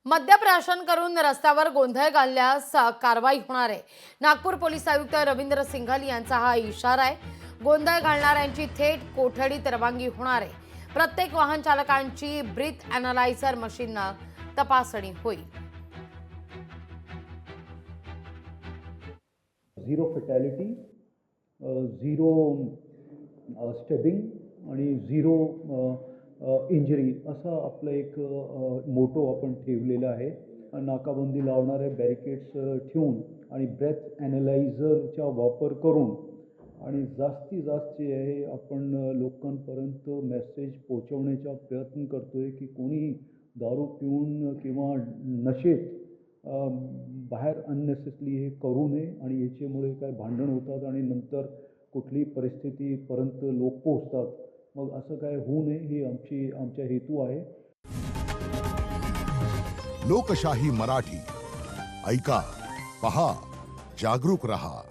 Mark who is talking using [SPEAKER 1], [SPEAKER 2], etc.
[SPEAKER 1] मद्यप्राशन करून रस्त्यावर गोंधळ घालल्यास कारवाई होणार आहे। नागपूर पोलीस आयुक्त रवींद्र सिंघल यांचा हा इशारा आहे। गोंधळ घालणाऱ्यांची थेट कोठडीत रवानगी होणार आहे। प्रत्येक वाहन चालकांची ब्रीथ अॅनालायझर मशीनने तपासणी होईल।
[SPEAKER 2] झिरो फॅटॅलिटी, झिरो स्टेबिंग आणि झिरो इंजरी असा आपला एक मोटो आपण ठेवलेला आहे। नाकाबंदी लावणारे बॅरिकेड्स ठेवून आणि ब्रेथ ॲनालायझरचा वापर करून आणि जास्तीत जास्त जे आहे आपण लोकांपर्यंत मेसेज पोहोचवण्याचा प्रयत्न करतोय की कोणी दारू पिऊन किंवा नशेत बाहेर अननेसेसरी हे करू नये आणि याच्यामुळे काय भांडण होतात आणि नंतर कुठली परिस्थितीपर्यंत लोक पोहोचतात। मग असं काय होऊ नये ही आमचा हेतू आहे।
[SPEAKER 3] लोकशाही मराठी ऐका, पहा, जागरूक रहा।